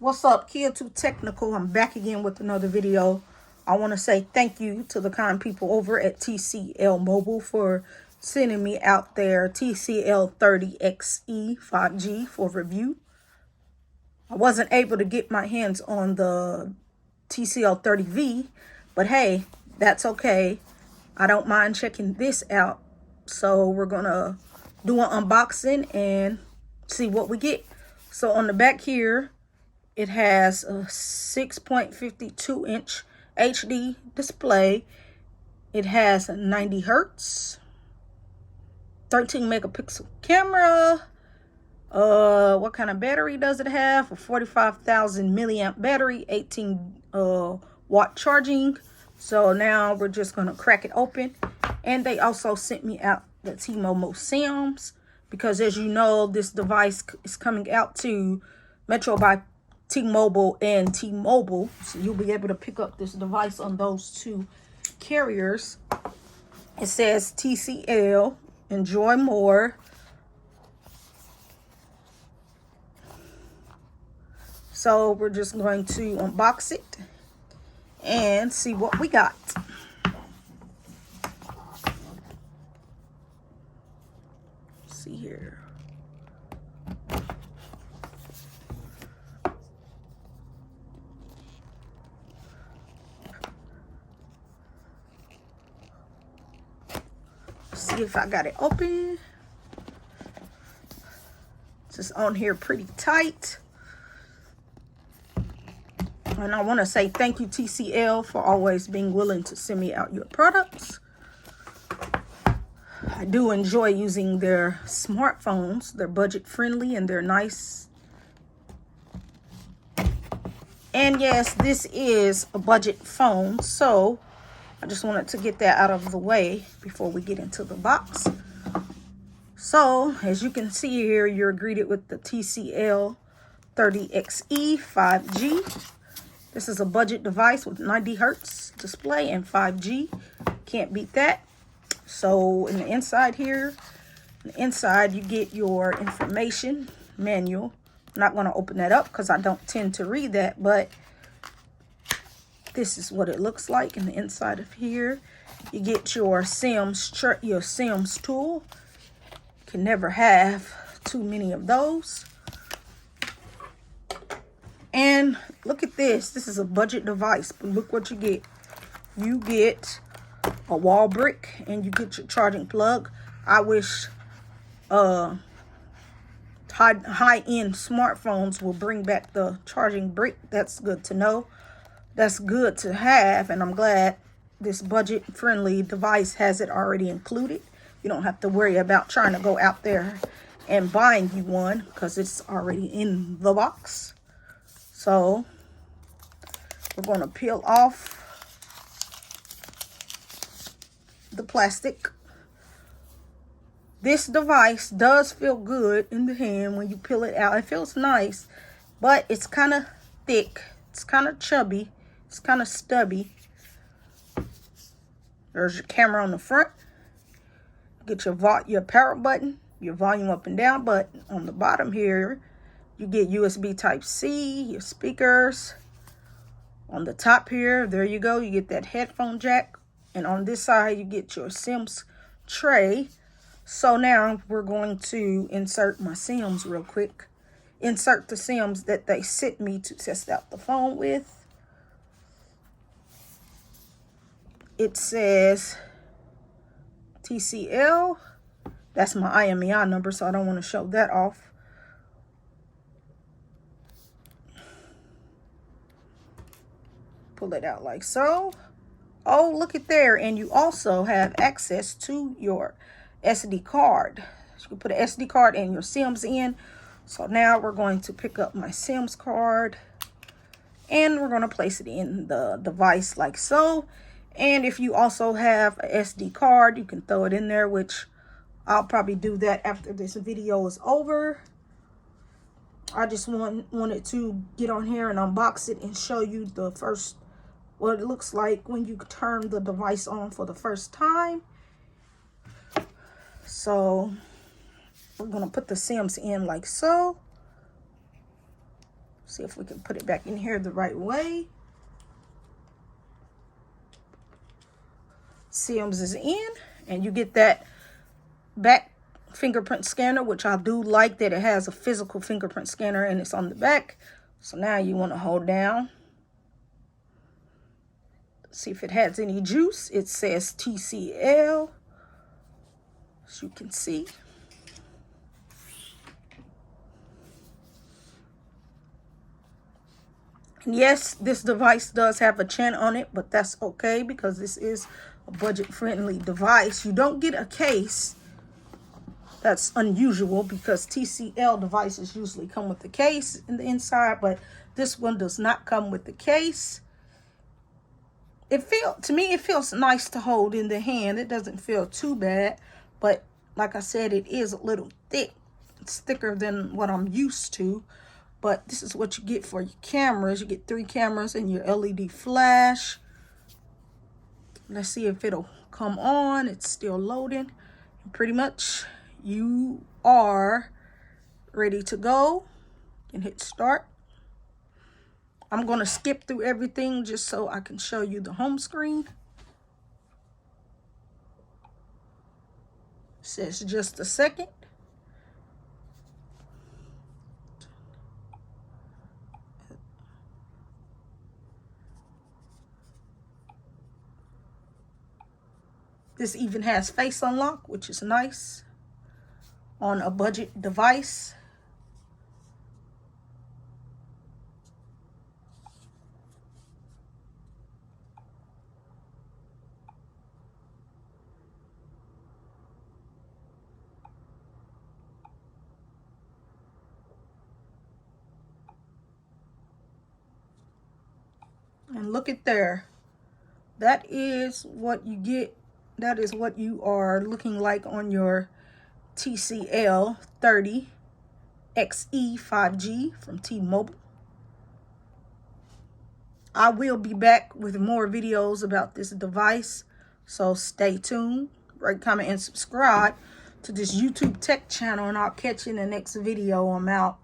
What's up, Kia Too Technical? I'm back again with another video. I want to say thank you to the kind people over at TCL Mobile for sending me out their TCL 30XE 5G for review. I wasn't able to get my hands on the TCL 30V, but hey, that's okay. I don't mind checking this out. So we're gonna do an unboxing and see what we get. So on the back here, it has a 6.52 inch HD display. It has a 90 hertz, 13 megapixel camera. What kind of battery does it have? A 45,000 milliamp battery, 18 watt charging. So now we're just gonna crack it open. And they also sent me out the T-Mobile SIMs, because as you know, this device is coming out to Metro by T-Mobile and T-Mobile. So you'll be able to pick up this device on those two carriers. It says TCL, enjoy more. So we're just going to unbox it and see what we got. Let's see here. See if I got it open. It's just on here pretty tight. And I want to say thank you, TCL, for always being willing to send me out your products. I do enjoy using their smartphones. They're budget friendly and they're nice. And yes, this is a budget phone, so I just wanted to get that out of the way before we get into the box. So, as you can see here, you're greeted with the TCL 30XE 5G. This is a budget device with 90 hertz display and 5G. Can't beat that. So, in the inside here, you get your information manual. I'm not going to open that up because I don't tend to read that, but this is what it looks like in the inside of here. You get your SIMs tool. You can never have too many of those. And look at this. This is a budget device, but look what you get. You get a wall brick and you get your charging plug. I wish high-end smartphones will bring back the charging brick. That's good to know. That's good to have, and I'm glad this budget-friendly device has it already included. You don't have to worry about trying to go out there and buying you one because it's already in the box. So we're going to peel off the plastic. This device does feel good in the hand when you peel it out. It feels nice, but it's kind of thick. It's kind of chubby. It's kind of stubby. There's your camera on the front. Get your power button, your volume up and down button. On the bottom here, you get USB Type-C, your speakers. On the top here, there you go. You get that headphone jack. And on this side, you get your SIMs tray. So now we're going to insert my SIMs real quick. Insert the SIMs that they sent me to test out the phone with. It says TCL. That's my IMEI number, so I don't want to show that off. Pull it out like so. Oh, look at there. And you also have access to your SD card. So you can put an SD card and your SIMs in. So now we're going to pick up my SIMs card and we're going to place it in the device like so. And if you also have a SD card, you can throw it in there, which I'll probably do that after this video is over. I just wanted to get on here and unbox it and show you the first, what it looks like when you turn the device on for the first time. So we're going to put the SIMs in like so. See if we can put it back in here the right way. Sims is in, and you get that back fingerprint scanner, which I do like that it has a physical fingerprint scanner and it's on the back. So now you want to hold down, see if it has any juice. It says TCL, as you can see. And yes, this device does have a chin on it, but that's okay because this is a budget-friendly device. You don't get a case. That's unusual because TCL devices usually come with the case in the inside, but this one does not come with the case. To me, it feels nice to hold in the hand. It doesn't feel too bad, but like I said, it is a little thick. It's thicker than what I'm used to. But this is what you get for your cameras. You get 3 cameras and your LED flash. Let's see if it'll come on. It's still loading. And pretty much you are ready to go. And hit start. I'm going to skip through everything just so I can show you the home screen. It says just a second. This even has face unlock, which is nice on a budget device. And look at there. That is what you get. That is what you are looking like on your TCL 30 XE 5G from T-Mobile. I will be back with more videos about this device, so stay tuned. Rate, comment, and subscribe to this YouTube tech channel, and I'll catch you in the next video. I'm out.